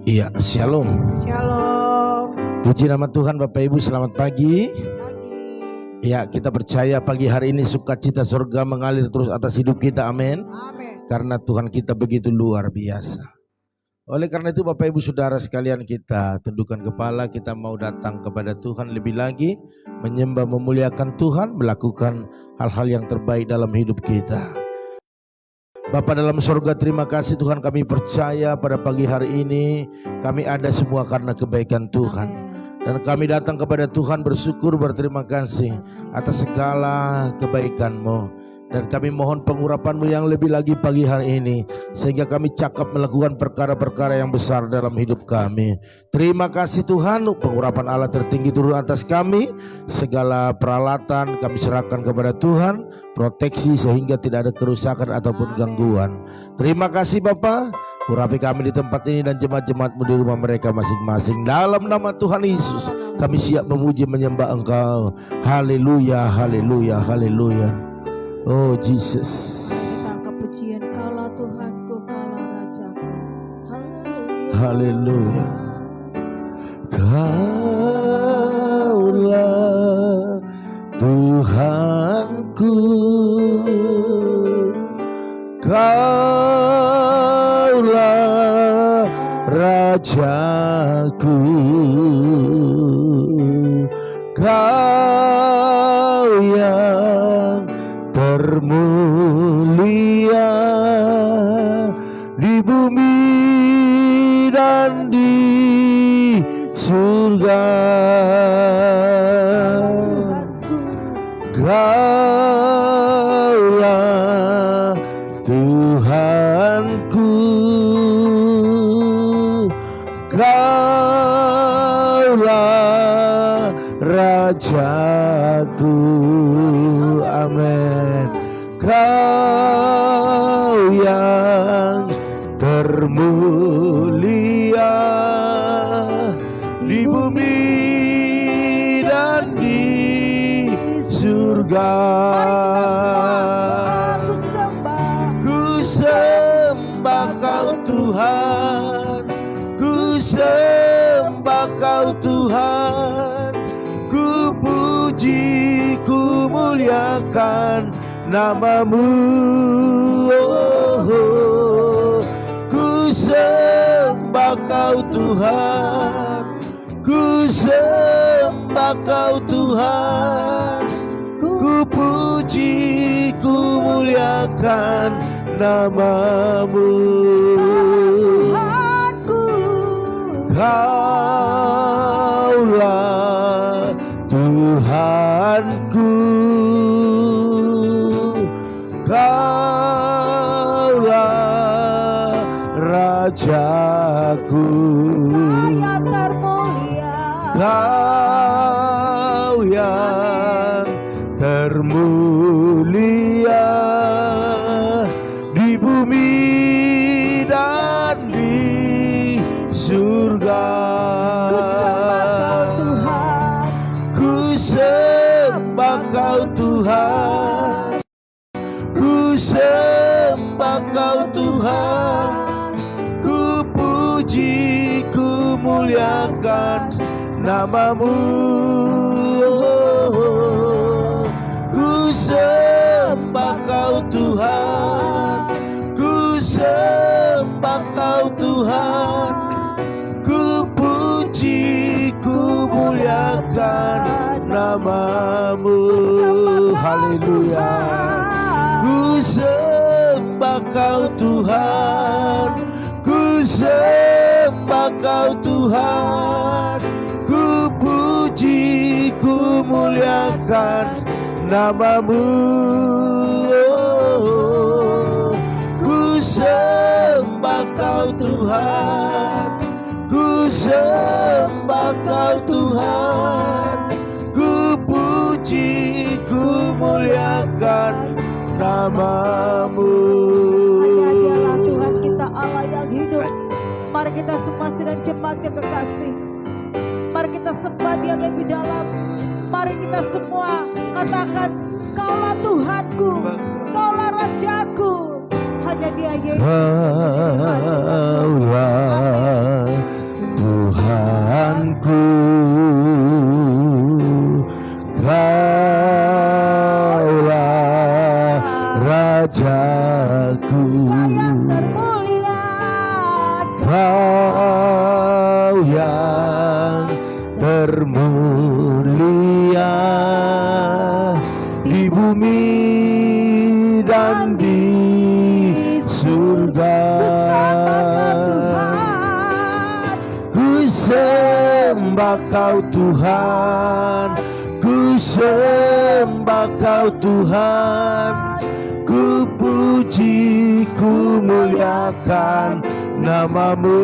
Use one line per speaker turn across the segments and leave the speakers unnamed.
Iya, shalom.
Shalom.
Puji nama Tuhan. Bapak Ibu selamat pagi.
Pagi.
Ya, kita percaya pagi hari ini sukacita surga mengalir terus atas hidup kita. Amin.
Amin.
Karena Tuhan kita begitu luar biasa. Oleh karena itu Bapak Ibu Saudara sekalian, kita tundukkan kepala. Kita mau datang kepada Tuhan lebih lagi, menyembah, memuliakan Tuhan, melakukan hal-hal yang terbaik dalam hidup kita. Bapa dalam surga, terima kasih Tuhan, kami percaya pada pagi hari ini kami ada semua karena kebaikan Tuhan. Dan kami datang kepada Tuhan bersyukur, berterima kasih atas segala kebaikan-Mu. Dan kami mohon pengurapan-Mu yang lebih lagi pagi hari ini, sehingga kami cakap melakukan perkara-perkara yang besar dalam hidup kami. Terima kasih Tuhan, pengurapan Allah tertinggi turun atas kami. Segala peralatan kami serahkan kepada Tuhan, proteksi sehingga tidak ada kerusakan ataupun gangguan. Terima kasih Bapa, urapi kami di tempat ini dan jemaat-jemaat-Mu di rumah mereka masing-masing. Dalam nama Tuhan Yesus kami siap memuji menyembah Engkau. Haleluya, haleluya, haleluya. Oh Jesus.
Tangkap pujian Kaulah Tuhanku, Kaulah Rajaku.
Haleluya. Kaulah Tuhanku, Kaulah Rajaku, Kau yang termulia di bumi dan di surga. Kaulah Tuhanku, Kaulah Rajaku. Amin. Kau yang termulia di bumi dan di surga. Ku sembah Kau Tuhan, ku sembah Kau Tuhan, ku puji, ku muliakan nama-Mu. Ku sembah Kau Tuhan, ku sembah Kau Tuhan, ku puji, ku muliakan nama-Mu. Kaulah Tuhanku, Kaulah Rajaku, Kau yang termulia di bumi dan di surga. Ku sembah Kau Tuhan, ku sembah Kau Tuhan, ku puji, ku muliakan nama-Mu. Ku sembah Kau Tuhan, ku sembah Kau Tuhan, ku puji, ku muliakan nama-Mu. Haleluya. Ku sembah Kau Tuhan, ku sembah Kau Tuhan, ku puji, ku muliakan nama-Mu. Ku sembah Kau Tuhan, ku sembah Kau Tuhan, ku puji, ku muliakan nama-Mu.
Hanya Dialah Tuhan kita, Allah yang hidup. Mari kita semua sedang jemaat yang kekasih, mari kita sembah Dia lebih dalam. Mari kita semua katakan, Kaulah Tuhanku, Kaulah Rajaku. Hanya Dia Yesus menjadi Raja.
sembah Kau Tuhan, ku sembah Kau Tuhan, ku puji, ku muliakan nama-Mu.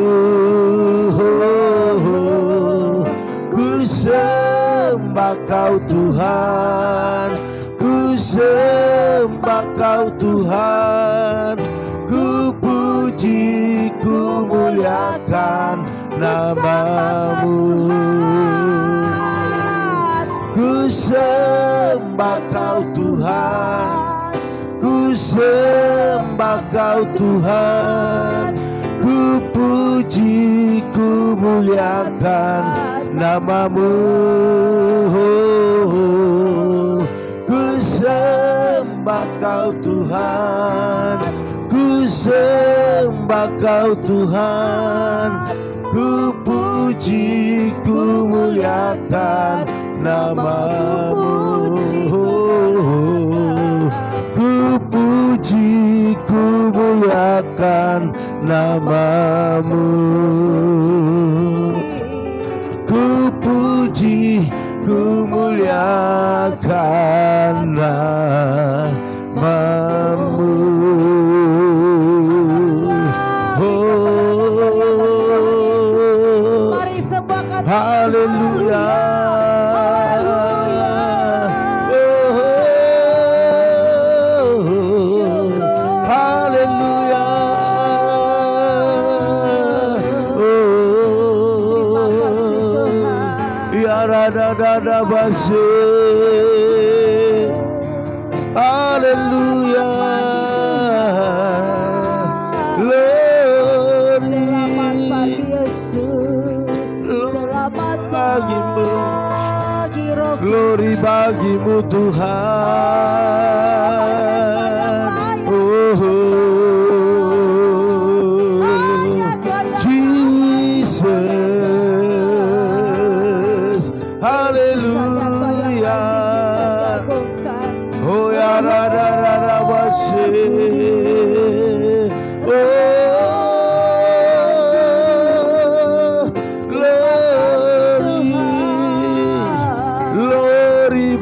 Ku sembah Kau Tuhan, ku sembah Kau Tuhan, ku puji, ku muliakan nama-Mu. Ku sembah Kau Tuhan, ku sembah Kau Tuhan, ku puji, ku muliakan nama-Mu. Ku sembah Kau Tuhan, ku sembah Kau Tuhan, ku puji, ku muliakan nama-Mu. Ku puji, ku muliakan nama-Mu. Ku puji, ku muliakan nama-Mu.
Mari sembahkan
Haleluya. Haleluya. Ya rada basi. Haleluya. Glory bagimu Tuhan. Jesus. Haleluya. Oh ya rada basi.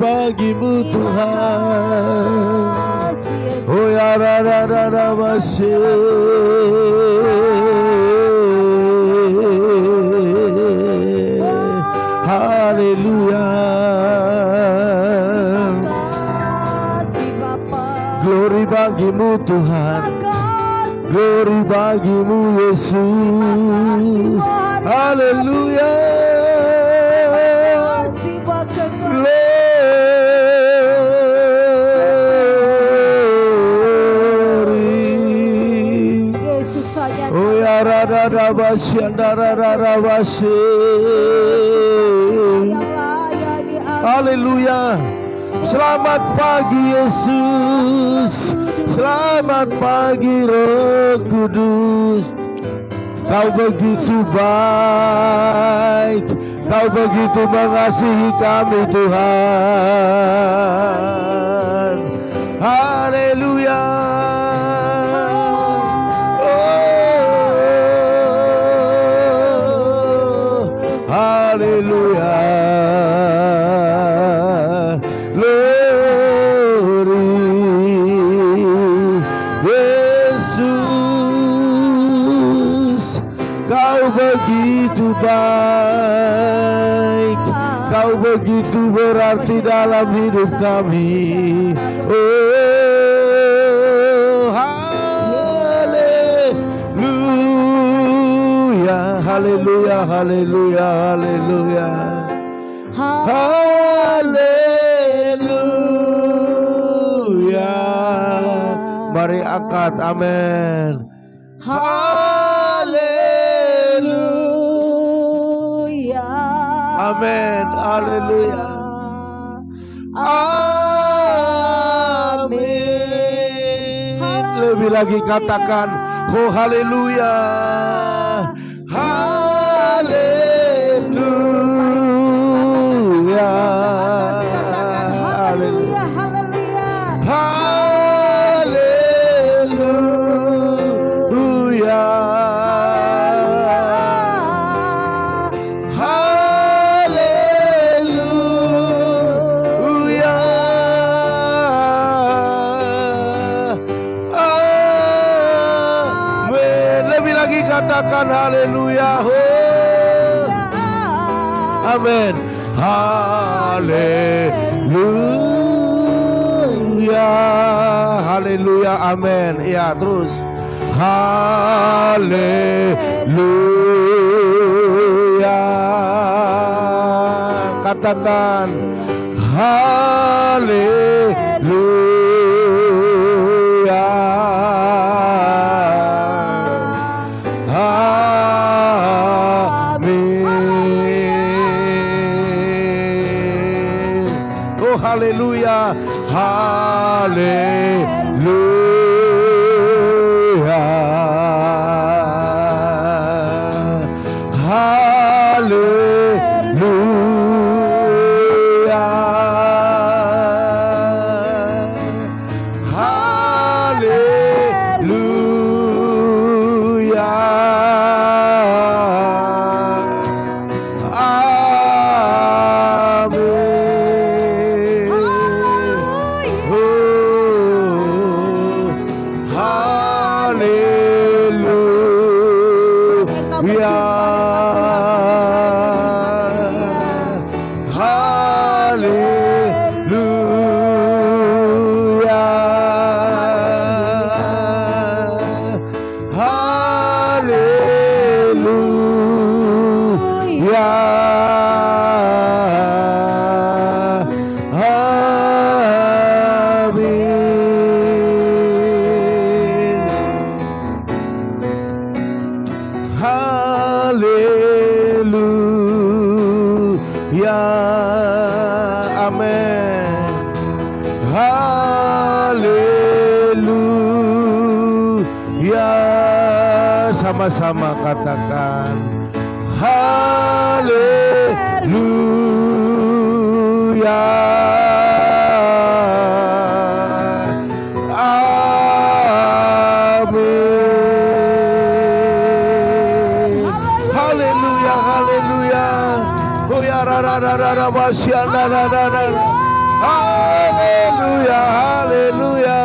Bagimu Tuhan. Oh ya rada basi. Haleluya. Glory bagimu Tuhan. Glory bagimu Yesus. Haleluya. Oh ya rada basi, rada basi. Haleluya. Selamat pagi Yesus. Selamat pagi Roh Kudus. Kau begitu baik, Kau begitu mengasihi kami Tuhan. Haleluya. Haleluya. Glory Yesus. Kau begitu baik, Kau begitu berarti dalam hidup kami. Oh, haleluya, haleluya, haleluya, haleluya. Haleluya. Mari angkat, amin. Haleluya. Amin. Haleluya. Amin. Lebih lagi katakan, oh haleluya. Haleluya.
Haleluya, haleluya.
Haleluya. Haleluya. haleluya. Oh. Amin. Haleluya. Haleluya. Amin. Ya, terus. Haleluya. Katakan haleluya. Amin. Oh haleluya. Haleluya. Haleluya. Haleluya. Amin. Oh, haleluya. Haleluya. Haleluya. Amin. Haleluya. Amin. Haleluya. Sama-sama katakan haleluya. Amin. Haleluya, haleluya. Oh ya rara basyana rara. Haleluya, haleluya.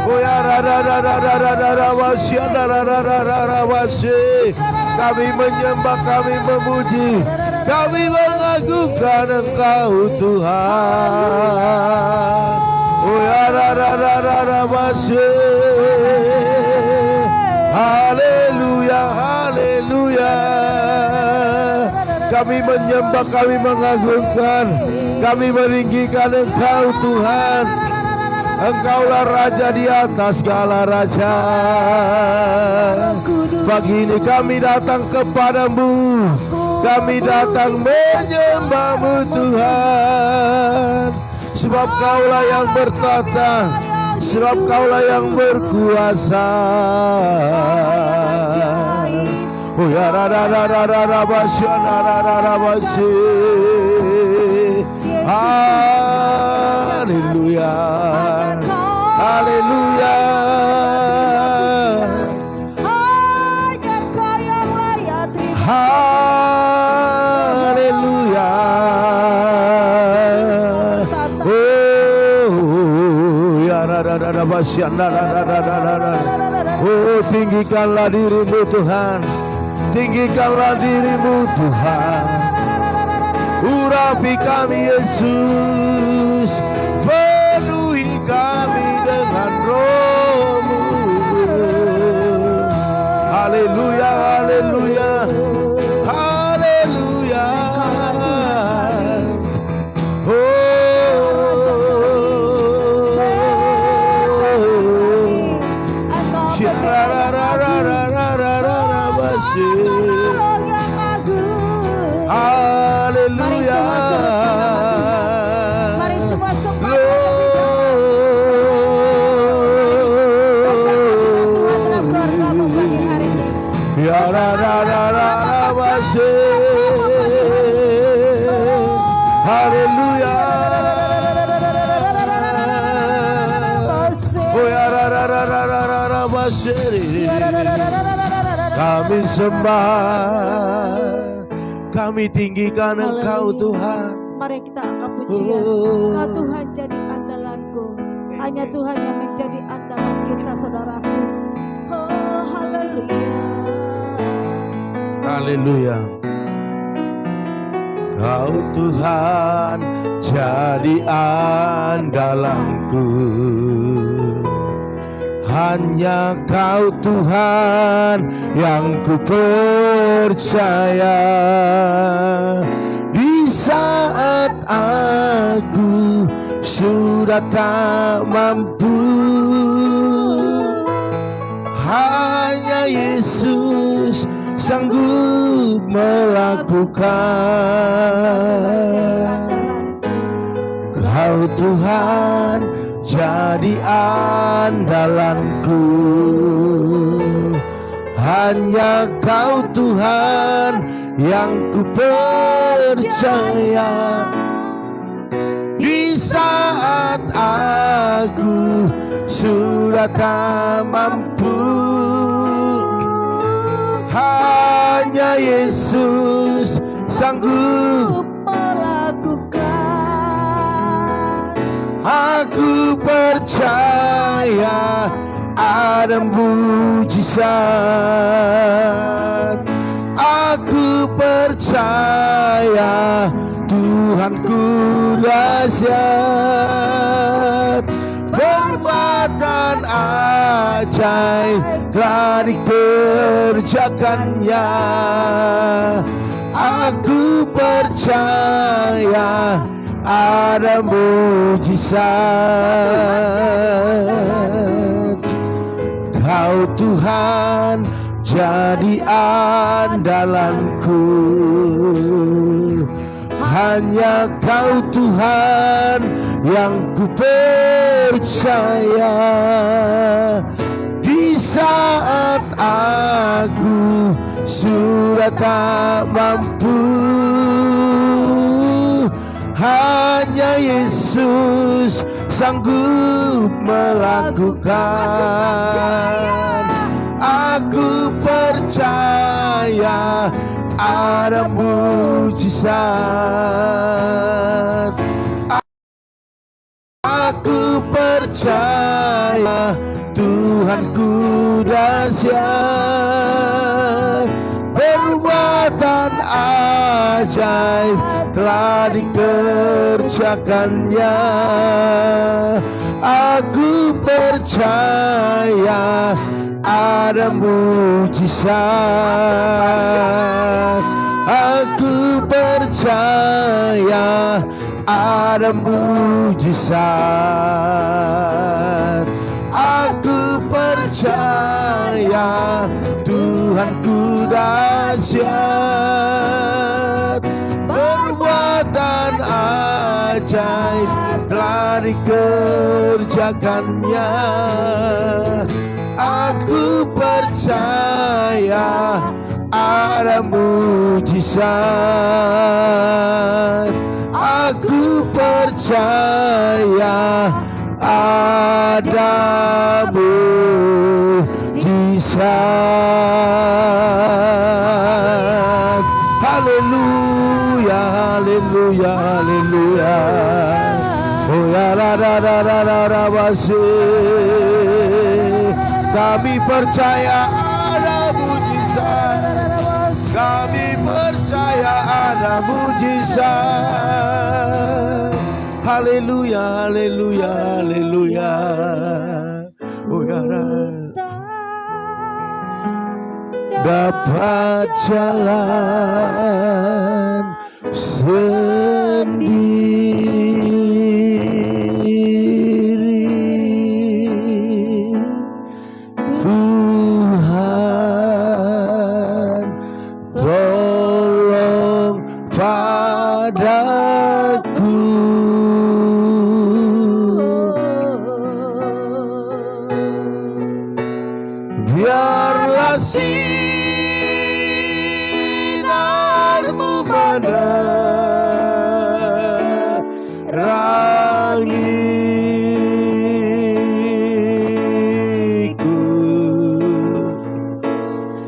Oh ya rara basyana rara basy. Kami menyembah, kami memuji, kami mengagungkan Engkau Tuhan. Oh ya rara basy. Haleluya, haleluya. Kami menyembah, kami mengagungkan, kami meninggikan Engkau Tuhan. Engkaulah Raja di atas segala raja. Pagi ini kami datang kepadamu, kami datang menyembah-Mu Tuhan. Sebab Kaulah yang bertata, sebab Kaulah yang berkuasa. Oh ya rara basy. Haleluya. Haleluya.
Hanya Kau yang layak terima.
Haleluya. Oh ya rara basy. Oh tinggikanlah diri-Mu Tuhan, tinggikanlah diri-Mu Tuhan. Urapi kami Yesus, penuhi kami dengan Roh-Mu. Haleluya, haleluya, haleluya. Haleluya.
Mari semua sembah Tuhan dalam keluarga-Mu pagi hari ini.
Ya haleluya. Oh ya kami sembah, kami tinggikan Engkau Tuhan.
Mari kita angkat pujian. Kau Tuhan jadi andalanku. Hanya Tuhan yang menjadi andalan kita, saudaraku. Oh haleluya.
Haleluya. Kau Tuhan jadi andalanku, hanya Kau Tuhan yang ku percaya. Di saat aku sudah tak mampu, hanya Yesus sanggup melakukan. Kau Tuhan jadi andalanku, hanya Kau Tuhan yang ku percaya. Di saat aku sudah tak mampu, hanya Yesus sanggup
melakukan.
Aku percaya ada mujizat. Aku percaya Tuhanku dahsyat. Perbuatan ajaib telah dikerjakannya. Aku percaya ada mujizat. Kau Tuhan jadi andalanku, hanya Kau Tuhan yang ku percaya. Di saat aku sudah tak mampu, hanya Yesus sanggup melakukan. Aku percaya ada mujizat. Aku percaya Tuhanku dahsyat. Perbuatan ajaib telah dikerjakannya. Aku percaya ada mujizat. Aku percaya ada mujizat. Aku percaya Tuhanku dahsyat. Perbuatan ajaib telah dikerjakannya. Aku percaya ada mujizat. Aku percaya ada mujizat. Haleluya, haleluya, haleluya. Oh ya la la la la la la basi. Kami percaya ada mujizat. Kami percaya ada mujizat. Haleluya, haleluya, haleluya. Oh ya dapat jalan sendiri. Tuhan tolong padaku. Biarlah sinarmu menerangiku,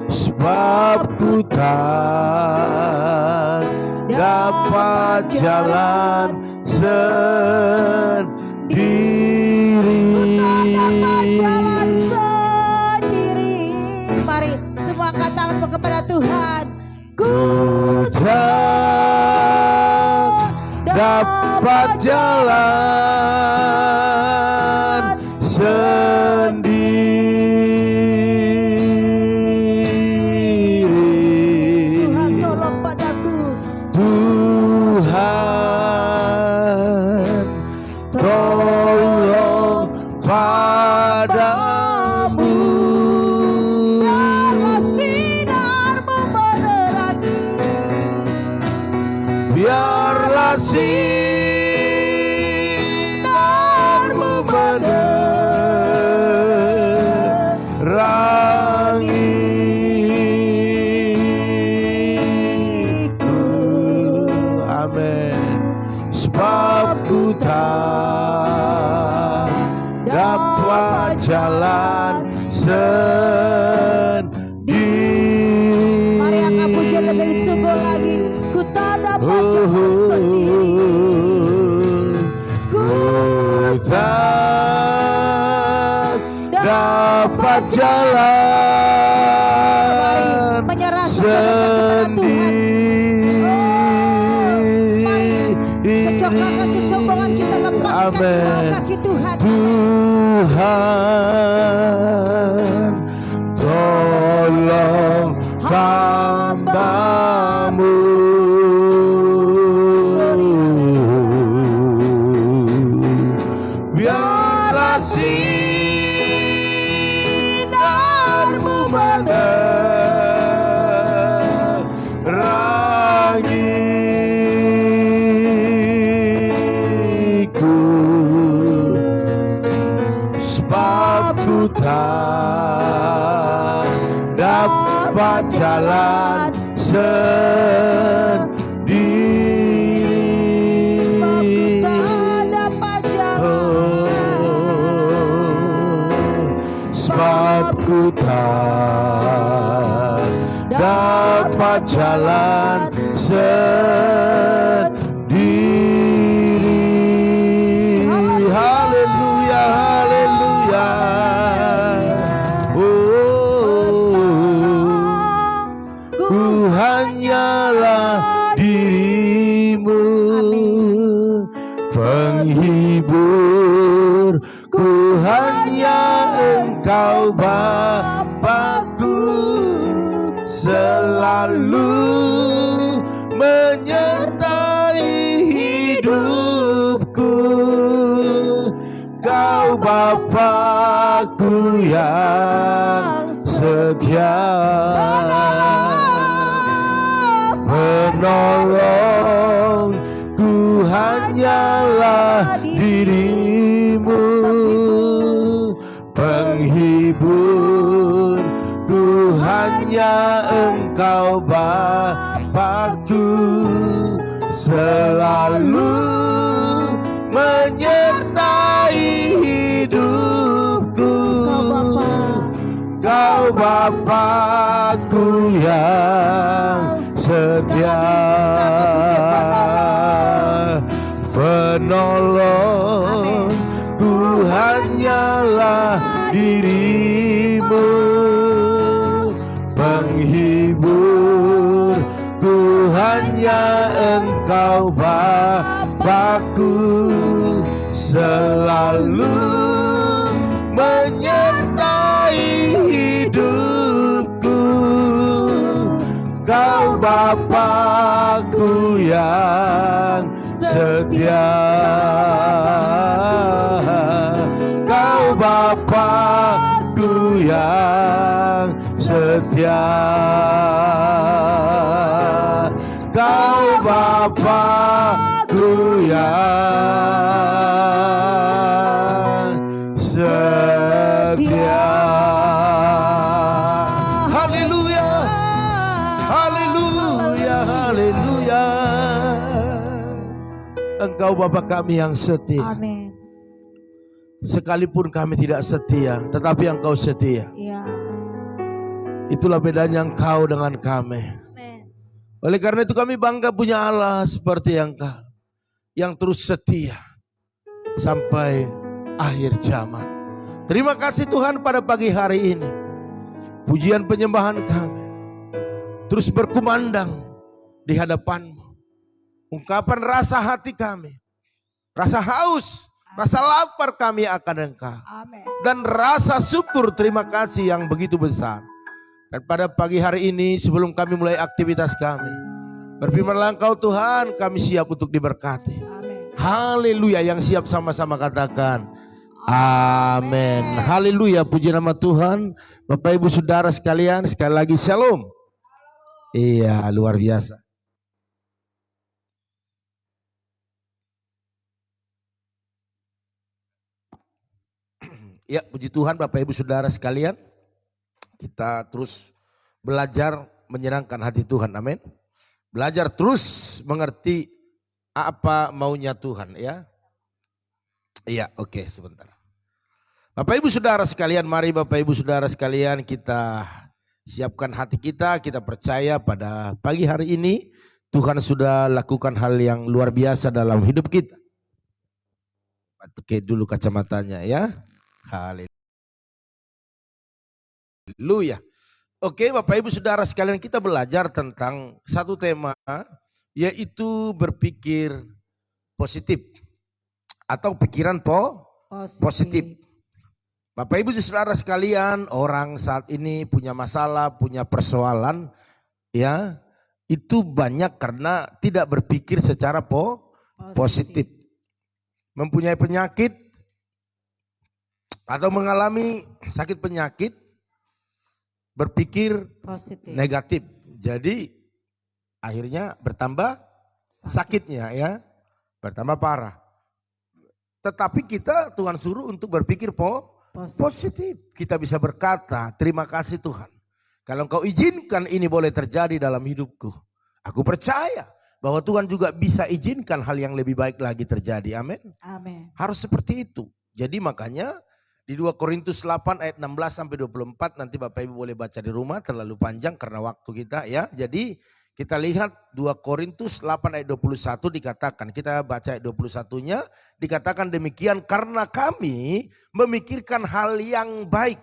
sebab ku tak dapat jalan sendiri.
Jalan sendiri. Mari semua angkat tanganmu kepada Tuhan. Ku
dapat jalan sendiri.
Tuhan tolong padaku.
Tuhan tolong padamu.
Biarlah sinarmu menerangi.
Biarlah sinarmu menerangiku. Amin. Sebab ku tak dapat jalan sendiri.
Mari angkat puji lebih sungguh lagi. Ku tak dapat jalan sendiri. Ku
tak dapat jalan
menyerah sepenuhnya kepada Tuhan. Kecongkakan kesombongan kita, lepaskan dua kaki Tuhan.
Tuhan tolong hamba-Mu. Biarlah sinarmu menerangiku. Sebab ku tak dapat jalan sendiri. Sebab ku tak dapat jalan sendiri. Haleluya, haleluya. Ku hanyalah dirimu, penghibur. Ku hanya Engkau Bapakku, selalu menyertai hidupku. Kau Bapakku yang setia, penolong. Ku hanyalah dirimu, penghibur. Ku hanya Engkau Bapakku, selalu menyertai hidupku. Kau Bapakku yang setia, penolong. Ku hanyalah dirimu, penghibur. Ku hanya Engkau Bapakku, selalu menyertai hidupku. Kau Bapakku yang setia, Kau Bapakku yang setia, Kau Bapakku yang setia. Haleluya, haleluya, haleluya. Engkau Bapa kami yang setia.
Amin.
Sekalipun kami tidak setia, tetapi Engkau setia.
Ya.
Itulah bedanya Engkau dengan kami.
Amin.
Oleh karena itu kami bangga punya Allah seperti Engkau, yang terus setia sampai akhir zaman. Terima kasih Tuhan pada pagi hari ini. pujian penyembahan kami terus berkumandang di hadapan-Mu. Ungkapan rasa hati kami, rasa haus, rasa lapar kami akan Engkau.
Amin.
Dan rasa syukur terima kasih yang begitu besar. Dan pada pagi hari ini sebelum kami mulai aktivitas kami, berfirmanlah Engkau Tuhan, kami siap untuk diberkati.
Amin.
Haleluya, yang siap sama-sama katakan amin. Haleluya, puji nama Tuhan. Bapak Ibu Saudara sekalian, sekali lagi shalom. Iya, luar biasa. Ya, puji Tuhan Bapak Ibu Saudara sekalian. Kita terus belajar menyenangkan hati Tuhan, amin. Belajar terus mengerti apa maunya Tuhan, ya. Iya, oke, sebentar. Bapak Ibu Saudara sekalian, mari Bapak Ibu Saudara sekalian kita siapkan hati kita percaya pada pagi hari ini Tuhan sudah lakukan hal yang luar biasa dalam hidup kita. Pakai dulu kacamatanya ya. Haleluya. Oke Bapak Ibu Saudara sekalian, kita belajar tentang satu tema, yaitu berpikir positif atau pikiran positif. Bapak Ibu Saudara sekalian, orang saat ini punya masalah, punya persoalan, ya itu banyak karena tidak berpikir secara positif. Mempunyai penyakit atau mengalami sakit penyakit, berpikir
Positif.
negatif. Jadi akhirnya bertambah sakitnya, ya bertambah parah. Tetapi kita Tuhan suruh untuk berpikir positif. Kita bisa berkata, terima kasih Tuhan. Kalau Engkau izinkan ini boleh terjadi dalam hidupku. Aku percaya bahwa Tuhan juga bisa izinkan hal yang lebih baik lagi terjadi. Amin.
Amin.
Harus seperti itu. Jadi makanya di 2 Korintus 8 ayat 16 sampai 24 nanti Bapak Ibu boleh baca di rumah, terlalu panjang karena waktu kita ya. Jadi kita lihat 2 Korintus 8 ayat 21 dikatakan, kita baca ayat 21-nya, dikatakan demikian, karena kami memikirkan hal yang baik.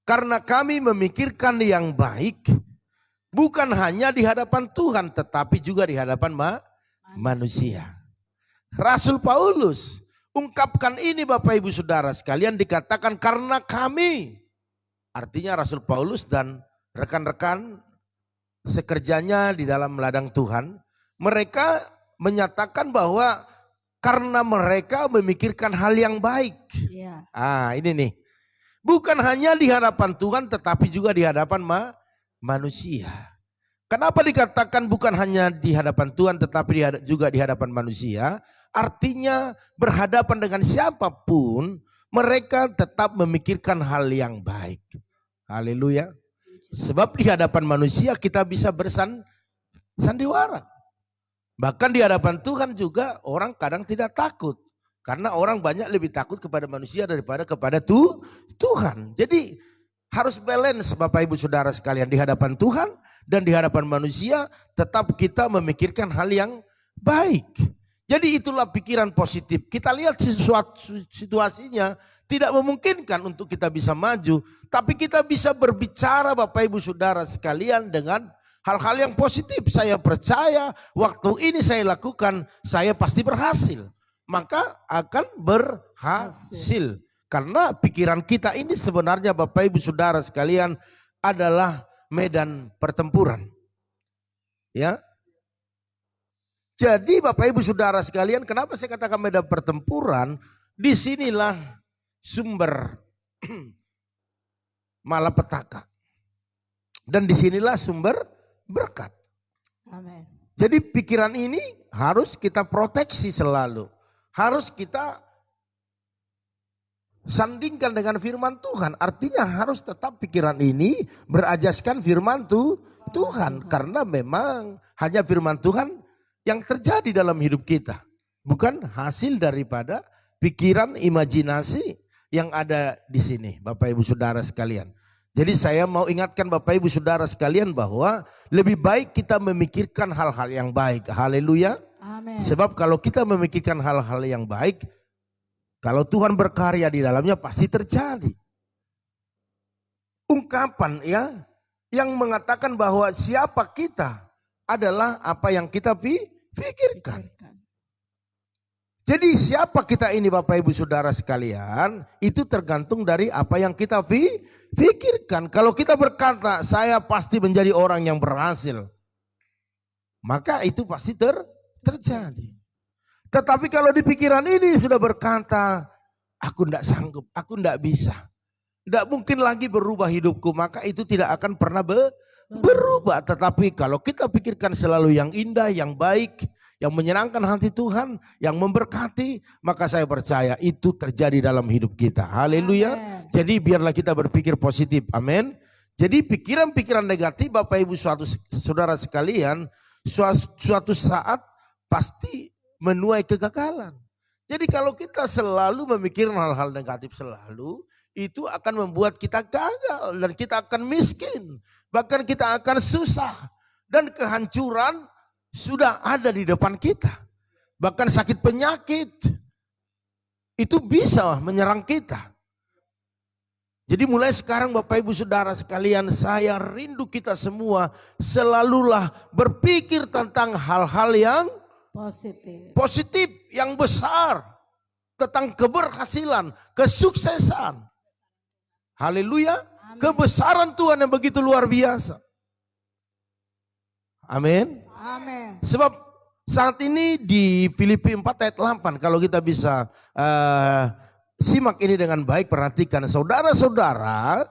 Karena kami memikirkan yang baik, bukan hanya di hadapan Tuhan, tetapi juga di hadapan manusia. Rasul Paulus ungkapkan ini Bapak Ibu Saudara sekalian, dikatakan karena kami. Artinya Rasul Paulus dan rekan-rekan sekerjanya di dalam ladang Tuhan, mereka menyatakan bahwa karena mereka memikirkan hal yang baik.
Ya.
Ini nih. Bukan hanya di hadapan Tuhan tetapi juga di hadapan manusia. Kenapa dikatakan bukan hanya di hadapan Tuhan tetapi juga di hadapan manusia? Artinya berhadapan dengan siapapun mereka tetap memikirkan hal yang baik. Haleluya. Sebab di hadapan manusia kita bisa bersandiwara. Bahkan di hadapan Tuhan juga orang kadang tidak takut. Karena orang banyak lebih takut kepada manusia daripada kepada Tuhan. Jadi harus balance Bapak Ibu Saudara sekalian. Di hadapan Tuhan dan di hadapan manusia tetap kita memikirkan hal yang baik. Jadi itulah pikiran positif. Kita lihat situasinya tidak memungkinkan untuk kita bisa maju. Tapi kita bisa berbicara Bapak Ibu Saudara sekalian dengan hal-hal yang positif. Saya percaya waktu ini saya lakukan, saya pasti berhasil. Maka akan berhasil. Karena pikiran kita ini sebenarnya Bapak Ibu Saudara sekalian adalah medan pertempuran. Ya. Jadi Bapak Ibu Saudara sekalian, kenapa saya katakan medan pertempuran? Disinilah sumber malapetaka. Dan disinilah sumber berkat.
Amin.
Jadi pikiran ini harus kita proteksi selalu. Harus kita sandingkan dengan firman Tuhan. Artinya harus tetap pikiran ini berajaskan firman Tuhan. Karena memang hanya firman Tuhan yang terjadi dalam hidup kita. Bukan hasil daripada pikiran imajinasi yang ada di sini, Bapak Ibu Saudara sekalian. Jadi saya mau ingatkan Bapak Ibu Saudara sekalian bahwa lebih baik kita memikirkan hal-hal yang baik. Haleluya.
Amin.
Sebab kalau kita memikirkan hal-hal yang baik, kalau Tuhan berkarya di dalamnya pasti terjadi. ungkapan ya yang mengatakan bahwa siapa kita adalah apa yang kita pikirkan. Jadi siapa kita ini Bapak Ibu Saudara sekalian, itu tergantung dari apa yang kita pikirkan. Kalau kita berkata saya pasti menjadi orang yang berhasil, maka itu pasti terjadi. Tetapi kalau di pikiran ini sudah berkata, aku tidak sanggup, aku tidak bisa, tidak mungkin lagi berubah hidupku, maka itu tidak akan pernah berubah. Tetapi kalau kita pikirkan selalu yang indah, yang baik, yang menyenangkan hati Tuhan, yang memberkati, maka saya percaya itu terjadi dalam hidup kita. Haleluya. Jadi biarlah kita berpikir positif. Amin. Jadi pikiran-pikiran negatif Bapak Ibu saudara sekalian, suatu saat pasti menuai kegagalan. Jadi kalau kita selalu memikirkan hal-hal negatif selalu, itu akan membuat kita gagal dan kita akan miskin. Bahkan kita akan susah dan kehancuran sudah ada di depan kita. Bahkan sakit penyakit itu bisa menyerang kita. Jadi mulai sekarang Bapak Ibu Saudara sekalian, saya rindu kita semua selalulah berpikir tentang hal-hal yang positif, yang besar. Tentang keberhasilan, kesuksesan. Haleluya. Kebesaran Tuhan yang begitu luar biasa. Amin.
Amin.
Sebab saat ini di Filipi 4 ayat 8, kalau kita bisa simak ini dengan baik, perhatikan saudara-saudara,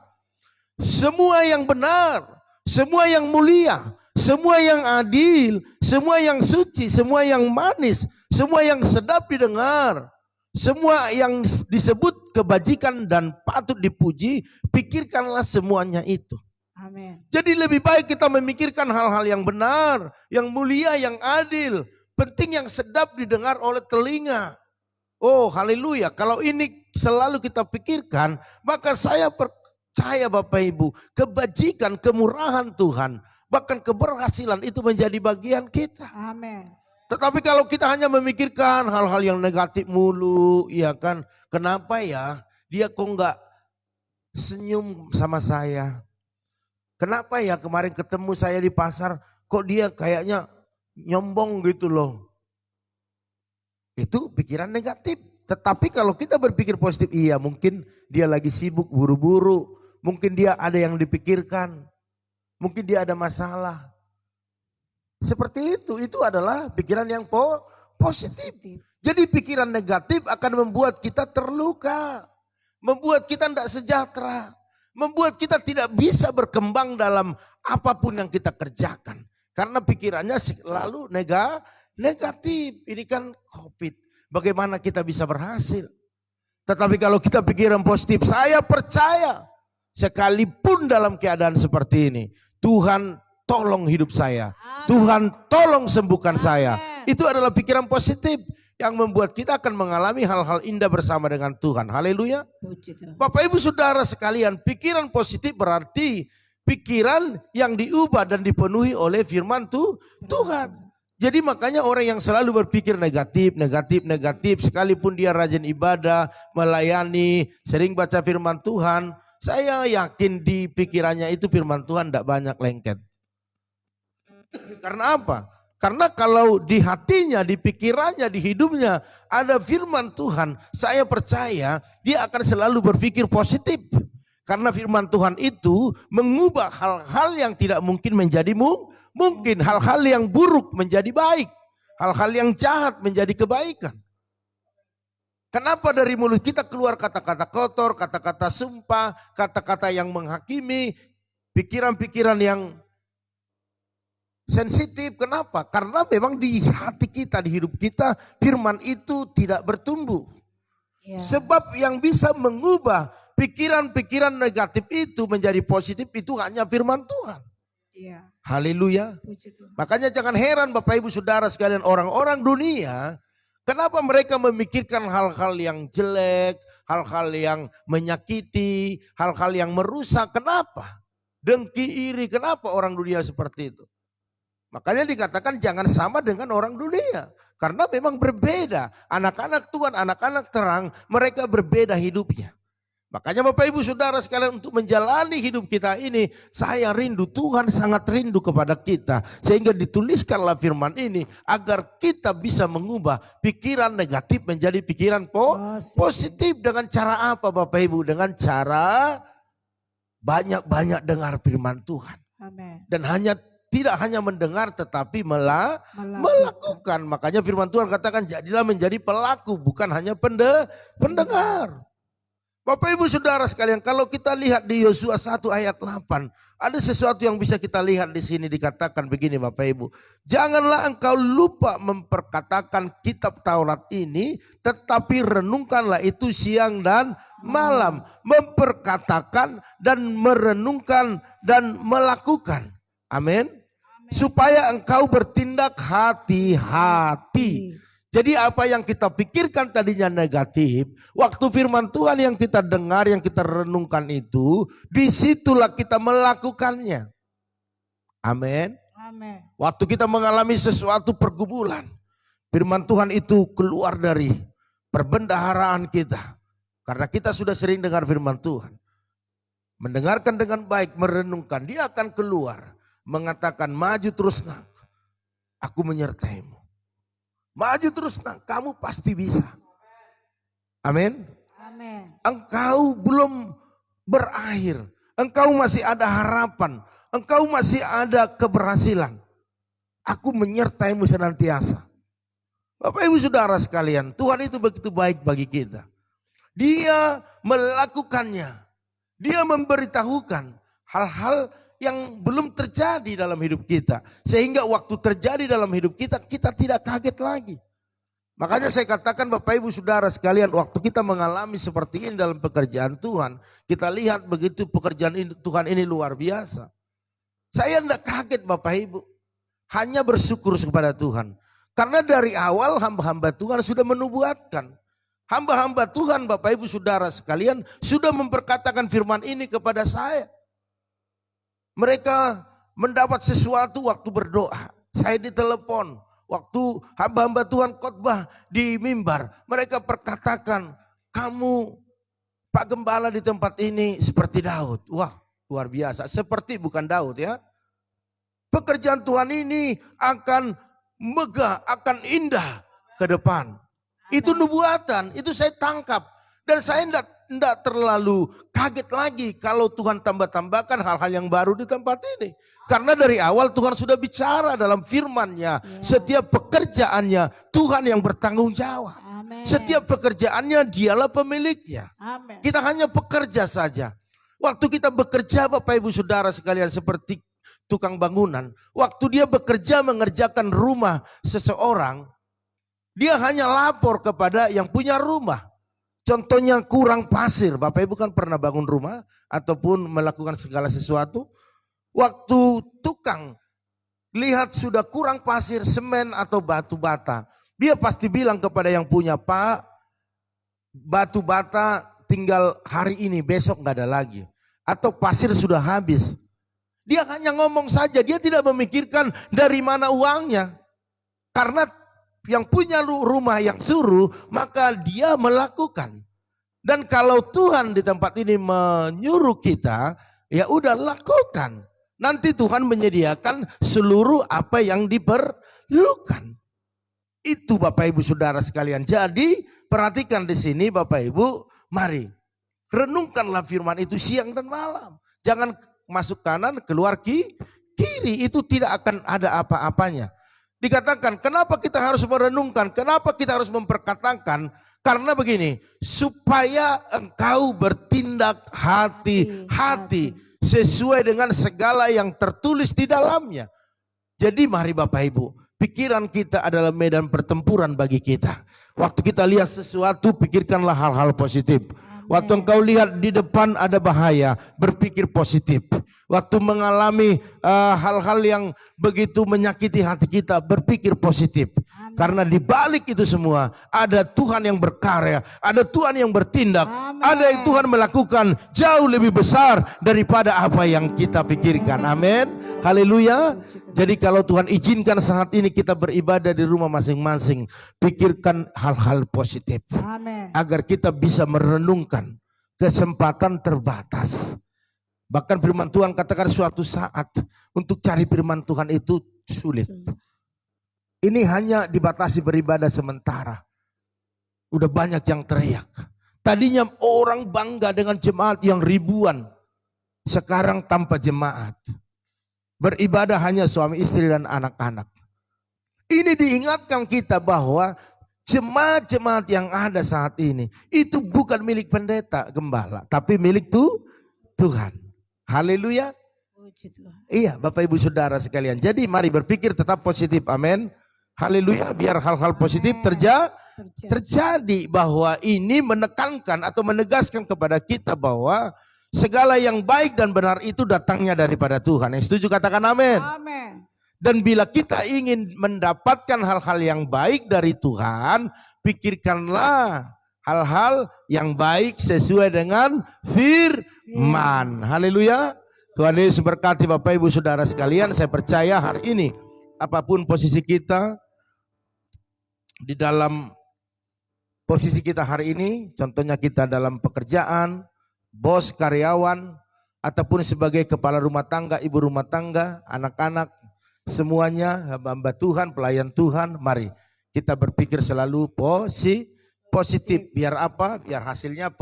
semua yang benar, semua yang mulia, semua yang adil, semua yang suci, semua yang manis, semua yang sedap didengar, semua yang disebut kebajikan dan patut dipuji, pikirkanlah semuanya itu.
Amin.
Jadi lebih baik kita memikirkan hal-hal yang benar, yang mulia, yang adil. Penting yang sedap didengar oleh telinga. Oh haleluya, kalau ini selalu kita pikirkan, maka saya percaya Bapak Ibu, kebajikan, kemurahan Tuhan, bahkan keberhasilan itu menjadi bagian kita.
Amin.
Tetapi kalau kita hanya memikirkan hal-hal yang negatif mulu, ya kan, kenapa ya dia kok enggak senyum sama saya? Kenapa ya kemarin ketemu saya di pasar, kok dia kayaknya nyombong gitu loh. Itu pikiran negatif. Tetapi kalau kita berpikir positif, iya mungkin dia lagi sibuk buru-buru. Mungkin dia ada yang dipikirkan. Mungkin dia ada masalah. Seperti itu adalah pikiran yang positif. Jadi pikiran negatif akan membuat kita terluka. Membuat kita tidak sejahtera. Membuat kita tidak bisa berkembang dalam apapun yang kita kerjakan. Karena pikirannya selalu negatif. Ini kan COVID. Bagaimana kita bisa berhasil? Tetapi kalau kita pikiran positif, saya percaya sekalipun dalam keadaan seperti ini, Tuhan tolong hidup saya. Tuhan tolong sembuhkan saya. Itu adalah pikiran positif yang membuat kita akan mengalami hal-hal indah bersama dengan Tuhan. Haleluya. Bapak Ibu Saudara sekalian, pikiran positif berarti pikiran yang diubah dan dipenuhi oleh firman Tuhan. Jadi makanya orang yang selalu berpikir negatif, sekalipun dia rajin ibadah, melayani, sering baca firman Tuhan, saya yakin di pikirannya itu firman Tuhan tidak banyak lengket. Karena apa? Karena kalau di hatinya, di pikirannya, di hidupnya ada firman Tuhan, saya percaya dia akan selalu berpikir positif. Karena firman Tuhan itu mengubah hal-hal yang tidak mungkin menjadi mungkin, hal-hal yang buruk menjadi baik, hal-hal yang jahat menjadi kebaikan. Kenapa dari mulut kita keluar kata-kata kotor, kata-kata sumpah, kata-kata yang menghakimi, pikiran-pikiran yang sensitif? Kenapa? Karena memang di hati kita, di hidup kita, firman itu tidak bertumbuh. Sebab yang bisa mengubah pikiran-pikiran negatif itu menjadi positif itu hanya firman Tuhan. Haleluya. Makanya jangan heran Bapak Ibu Saudara sekalian, orang-orang dunia, kenapa mereka memikirkan hal-hal yang jelek, hal-hal yang menyakiti, hal-hal yang merusak. Kenapa? Dengki, iri. Kenapa orang dunia seperti itu? Makanya dikatakan jangan sama dengan orang dunia. Karena memang berbeda. Anak-anak Tuhan, anak-anak terang, mereka berbeda hidupnya. Makanya Bapak Ibu Saudara sekalian, untuk menjalani hidup kita ini, saya rindu, Tuhan sangat rindu kepada kita. Sehingga dituliskanlah firman ini agar kita bisa mengubah pikiran negatif menjadi pikiran positif. Dengan cara apa Bapak Ibu? Dengan cara banyak-banyak dengar firman Tuhan.
Amin.
Dan tidak hanya mendengar tetapi melakukan. Makanya firman Tuhan katakan, jadilah menjadi pelaku, bukan hanya pendengar. Bapak Ibu Saudara sekalian, kalau kita lihat di Yosua 1 ayat 8, ada sesuatu yang bisa kita lihat di sini, dikatakan begini Bapak Ibu. Janganlah engkau lupa memperkatakan kitab Taurat ini, tetapi renungkanlah itu siang dan malam. Memperkatakan dan merenungkan dan melakukan. Amin. Supaya engkau bertindak hati-hati. Jadi apa yang kita pikirkan tadinya negatif, waktu firman Tuhan yang kita dengar, yang kita renungkan itu, disitulah kita melakukannya. Amin.
Amin.
Waktu kita mengalami sesuatu pergumulan, firman Tuhan itu keluar dari perbendaharaan kita. Karena kita sudah sering dengar firman Tuhan. Mendengarkan dengan baik, merenungkan, dia akan keluar. Mengatakan, maju terus nak, aku menyertaimu. Maju terus nak, kamu pasti bisa. Amin.
Amin.
Engkau belum berakhir. Engkau masih ada harapan. Engkau masih ada keberhasilan. Aku menyertaimu senantiasa. Bapak Ibu Saudara sekalian, Tuhan itu begitu baik bagi kita. Dia melakukannya. Dia memberitahukan hal-hal yang belum terjadi dalam hidup kita. Sehingga waktu terjadi dalam hidup kita, kita tidak kaget lagi. Makanya saya katakan Bapak Ibu Saudara sekalian, waktu kita mengalami seperti ini dalam pekerjaan Tuhan, kita lihat begitu pekerjaan Tuhan ini luar biasa. Saya tidak kaget Bapak Ibu, hanya bersyukur kepada Tuhan. Karena dari awal hamba-hamba Tuhan sudah menubuatkan. Hamba-hamba Tuhan Bapak Ibu Saudara sekalian sudah memperkatakan firman ini kepada saya. Mereka mendapat sesuatu waktu berdoa. Saya ditelepon. Waktu hamba-hamba Tuhan khotbah di mimbar. Mereka perkatakan, kamu Pak Gembala di tempat ini seperti Daud. Wah, luar biasa. Seperti bukan Daud ya. Pekerjaan Tuhan ini akan megah, akan indah ke depan. Itu nubuatan, itu saya tangkap. Dan saya tidak terlalu kaget lagi kalau Tuhan tambah-tambahkan hal-hal yang baru di tempat ini. Karena dari awal Tuhan sudah bicara dalam firman-Nya. Setiap pekerjaannya Tuhan yang bertanggung jawab.
Amen.
Setiap pekerjaannya dialah pemiliknya.
Amen.
Kita hanya bekerja saja. Waktu kita bekerja Bapak Ibu Saudara sekalian seperti tukang bangunan. Waktu dia bekerja mengerjakan rumah seseorang, dia hanya lapor kepada yang punya rumah. Contohnya kurang pasir. Bapak Ibu kan pernah bangun rumah ataupun melakukan segala sesuatu. Waktu tukang lihat sudah kurang pasir, semen atau batu bata, dia pasti bilang kepada yang punya, Pak, batu bata tinggal hari ini, besok nggak ada lagi. Atau pasir sudah habis. Dia hanya ngomong saja, dia tidak memikirkan dari mana uangnya. Karena yang punya rumah yang suruh, maka dia melakukan. Dan kalau Tuhan di tempat ini menyuruh kita, ya udah lakukan. Nanti Tuhan menyediakan seluruh apa yang diperlukan. Itu Bapak Ibu Saudara sekalian. Jadi perhatikan di sini Bapak Ibu, mari renungkanlah firman itu siang dan malam. Jangan masuk kanan, keluar kiri, itu tidak akan ada apa-apanya. Dikatakan, kenapa kita harus merenungkan, kenapa kita harus memperkatakan? Karena begini, supaya engkau bertindak hati-hati sesuai dengan segala yang tertulis di dalamnya. Jadi mari Bapak Ibu, pikiran kita adalah medan pertempuran bagi kita. Waktu kita lihat sesuatu, pikirkanlah hal-hal positif. Waktu engkau lihat di depan ada bahaya, berpikir positif. Waktu mengalami hal-hal yang begitu menyakiti hati kita, berpikir positif.
Amen.
Karena di balik itu semua ada Tuhan yang berkarya, ada Tuhan yang bertindak,
Amen.
ada yang Tuhan melakukan jauh lebih besar daripada apa yang kita pikirkan. Amin. Haleluya. Jadi kalau Tuhan izinkan saat ini kita beribadah di rumah masing-masing, pikirkan hal-hal positif.
Amen.
Agar kita bisa merenungkan kesempatan terbatas. Bahkan firman Tuhan katakan suatu saat untuk cari firman Tuhan itu sulit. Ini hanya dibatasi beribadah sementara. Udah banyak yang teriak. Tadinya orang bangga dengan jemaat yang ribuan. Sekarang tanpa jemaat. Beribadah hanya suami istri dan anak-anak. Ini diingatkan kita bahwa jemaat-jemaat yang ada saat ini itu bukan milik pendeta gembala, tapi milik Tuhan. Haleluya. Iya, Bapak Ibu Saudara sekalian. Jadi mari berpikir tetap positif. Amin. Haleluya. Biar hal-hal positif terjadi, bahwa ini menekankan atau menegaskan kepada kita bahwa segala yang baik dan benar itu datangnya daripada Tuhan. Yang setuju katakan amin.
Amin.
Dan bila kita ingin mendapatkan hal-hal yang baik dari Tuhan, pikirkanlah hal-hal yang baik sesuai dengan firman. Haleluya. Tuhan Yesus berkati Bapak Ibu Saudara sekalian. Saya percaya hari ini apapun posisi kita, di dalam posisi kita hari ini, contohnya kita dalam pekerjaan, bos, karyawan, ataupun sebagai kepala rumah tangga, ibu rumah tangga, anak-anak, semuanya hamba Tuhan, pelayan Tuhan, mari kita berpikir selalu positif. Biar apa? Biar hasilnya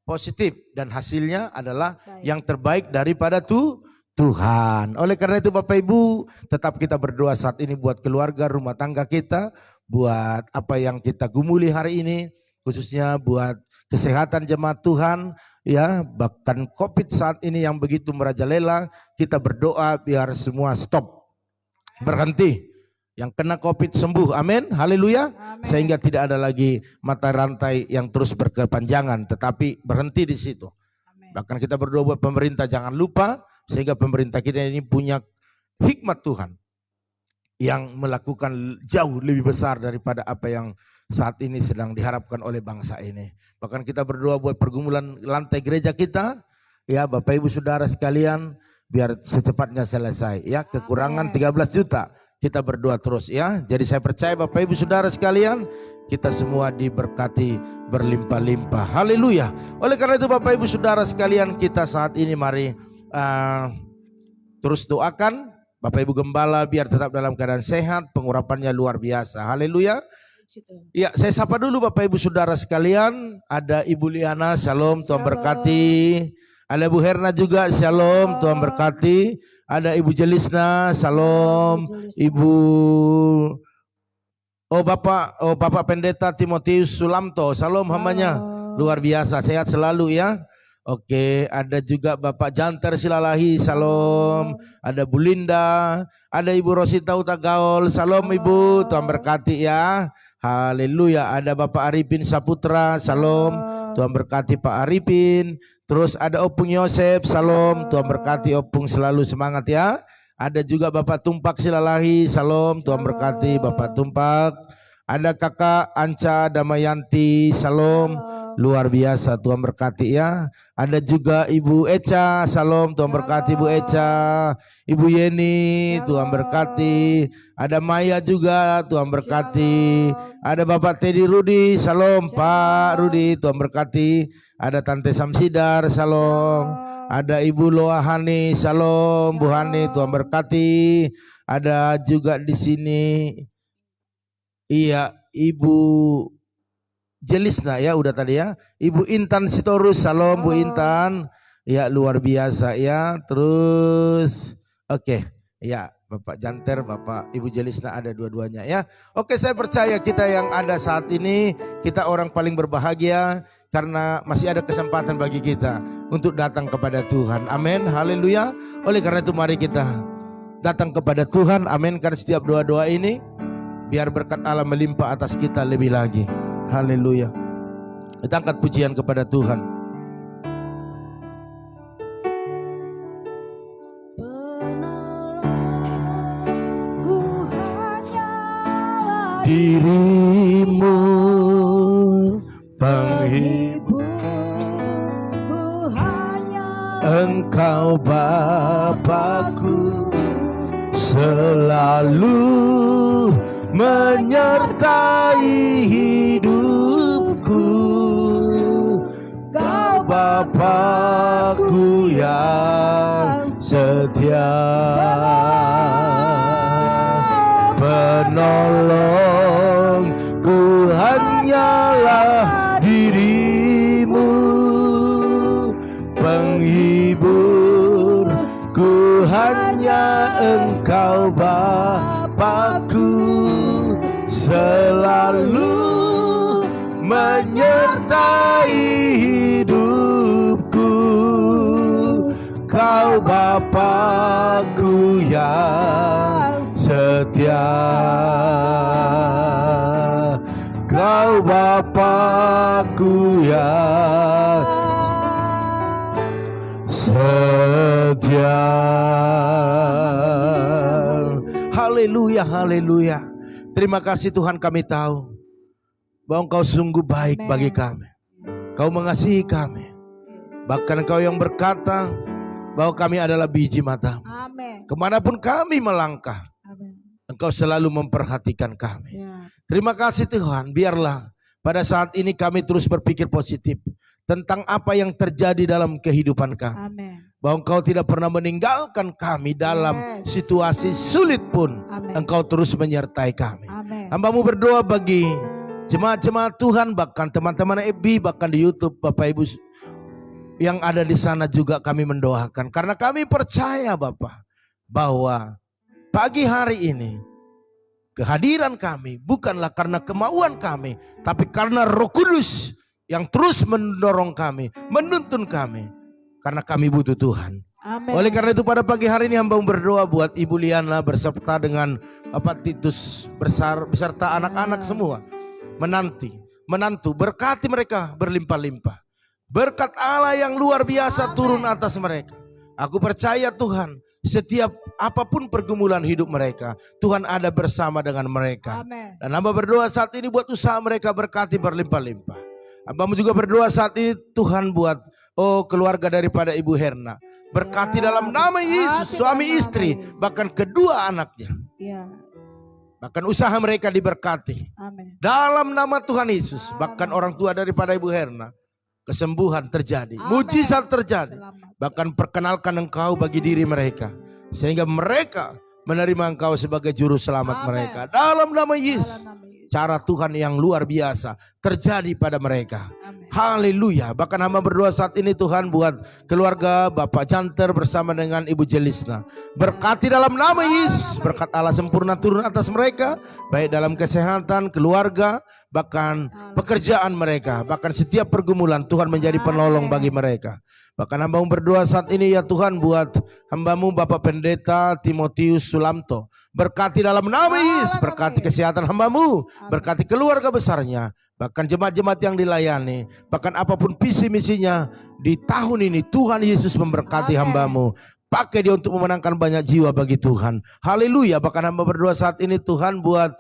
positif, dan hasilnya adalah yang terbaik daripada Tuhan. Oleh karena itu Bapak Ibu, tetap kita berdoa saat ini buat keluarga, rumah tangga kita, buat apa yang kita gumuli hari ini, khususnya buat kesehatan jemaat Tuhan, ya, bahkan COVID saat ini yang begitu merajalela, kita berdoa biar semua stop, berhenti, yang kena COVID sembuh, amin, haleluya, sehingga tidak ada lagi mata rantai yang terus berkepanjangan, tetapi berhenti di situ. Amen. Bahkan kita berdoa buat pemerintah, jangan lupa, sehingga pemerintah kita ini punya hikmat Tuhan yang melakukan jauh lebih besar daripada apa yang saat ini sedang diharapkan oleh bangsa ini. Bahkan kita berdoa buat pergumulan lantai gereja kita, ya Bapak Ibu Saudara sekalian, biar secepatnya selesai, ya, kekurangan 13 juta. Kita berdoa terus, ya. Jadi saya percaya Bapak Ibu Saudara sekalian, kita semua diberkati berlimpah-limpah. Haleluya. Oleh karena itu Bapak Ibu Saudara sekalian, kita saat ini mari terus doakan Bapak Ibu Gembala biar tetap dalam keadaan sehat, pengurapannya luar biasa. Haleluya. Ya, saya sapa dulu Bapak Ibu Saudara sekalian. Ada Ibu Liana, shalom, Tuhan berkati. Ada Bu Herna juga, shalom, Tuhan berkati. Ada Ibu Jelisna, shalom. Ibu Bapak Pendeta Timotius Sulamto, shalom hambanya. Luar biasa, sehat selalu ya. Oke, ada juga Bapak Janter Silalahi, shalom. Ada Bu Linda, ada Ibu Rosita Utagaol, shalom Ibu, Tuhan berkati ya. Haleluya. Ada Bapak Arifin Saputra, shalom, Tuhan berkati Pak Arifin. Terus ada Opung Yosef, shalom, Tuhan berkati Opung, selalu semangat ya. Ada juga Bapak Tumpak Silalahi, shalom, Tuhan berkati Bapak Tumpak. Ada Kakak Anca Damayanti, shalom, luar biasa, Tuhan berkati ya. Ada juga Ibu Eca, shalom, Tuhan berkati Ibu Eca. Ibu Yeni, Tuhan berkati. Ada Maya juga, Tuhan berkati. Ada Bapak Teddy Rudi, shalom Pak Rudi, Tuhan berkati. Ada Tante Samsidar, shalom. Ada Ibu Loahani, shalom Bu Hani, Tuhan berkati. Ada juga di sini, iya, Ibu Jelisna ya, udah tadi ya. Ibu Intan Sitorus, shalom Bu Intan. Ya, luar biasa ya. Terus oke, ya Bapak Janter, Bapak Ibu Jelisna, ada dua-duanya ya. Oke, saya percaya kita yang ada saat ini, kita orang paling berbahagia karena masih ada kesempatan bagi kita untuk datang kepada Tuhan. Amin, haleluya. Oleh karena itu mari kita datang kepada Tuhan. Amin, karena setiap doa-doa ini biar berkat Allah melimpah atas kita lebih lagi. Haleluya. Kita angkat pujian kepada Tuhan. Dirimu penghibur, Engkau Bapakku, selalu menyertai hidupku. Kau Bapa-Ku yang setia, penolongku hanyalah dirimu, penghiburku hanya Engkau Bapa-Ku, selalu menyertai hidupku. Kau Bapa-Ku yang setia, Kau Bapa-Ku yang setia. Haleluya, haleluya. Terima kasih Tuhan, kami tahu bahwa Engkau sungguh baik bagi kami. Kau mengasihi kami. Bahkan Engkau yang berkata bahwa kami adalah biji mata.
Amin.
Kemanapun kami melangkah,
Amin.
Engkau selalu memperhatikan kami.
Ya.
Terima kasih Tuhan, biarlah pada saat ini kami terus berpikir positif tentang apa yang terjadi dalam kehidupan kami.
Amin.
Bahwa Engkau tidak pernah meninggalkan kami dalam situasi sulit pun.
Amin.
Engkau terus menyertai kami.
Amin.
Hamba-Mu berdoa bagi jemaat-jemaat Tuhan, bahkan teman-teman FB, bahkan di YouTube, Bapak Ibu yang ada di sana juga kami mendoakan. Karena kami percaya Bapak, bahwa pagi hari ini kehadiran kami bukanlah karena kemauan kami, tapi karena Roh Kudus yang terus mendorong kami, menuntun kami. Karena kami butuh Tuhan.
Amin.
Oleh karena itu pada pagi hari ini hamba berdoa buat Ibu Liana berserta dengan Bapak Titus beserta anak-anak semua. Menantu, berkati mereka berlimpah-limpah. Berkat Allah yang luar biasa turun atas mereka. Aku percaya Tuhan, setiap apapun pergumulan hidup mereka, Tuhan ada bersama dengan mereka.
Amin.
Dan hamba berdoa saat ini buat usaha mereka berkati berlimpah-limpah. Hamba juga berdoa saat ini Tuhan buat keluarga daripada Ibu Herna. Berkati dalam nama Yesus, suami istri, bahkan kedua anaknya.
Ya.
Bahkan usaha mereka diberkati.
Amin.
Dalam nama Tuhan Yesus, bahkan orang tua daripada Ibu Herna, kesembuhan terjadi, mujizat terjadi.
Selamat.
Bahkan perkenalkan Engkau bagi diri mereka, sehingga mereka menerima Engkau sebagai juru selamat mereka. Dalam nama Yesus, cara Tuhan yang luar biasa terjadi pada mereka.
Amin.
Haleluya. Bahkan hamba berdoa saat ini Tuhan buat keluarga Bapak Janter bersama dengan Ibu Jelisna. Berkati dalam nama Yesus. Berkat Allah sempurna turun atas mereka. Baik dalam kesehatan, keluarga, bahkan pekerjaan mereka. Bahkan setiap pergumulan Tuhan menjadi penolong bagi mereka. Bahkan hamba berdoa saat ini ya Tuhan buat hamba-Mu Bapak Pendeta Timotius Sulamto. Berkati dalam nama Yesus. Berkati kesehatan hamba-Mu. Berkati keluarga besarnya. Bahkan jemaat-jemaat yang dilayani, bahkan apapun visi misinya di tahun ini, Tuhan Yesus memberkati hamba-Mu. Pakai dia untuk memenangkan banyak jiwa bagi Tuhan. Haleluya. Bahkan hamba berdoa saat ini Tuhan buat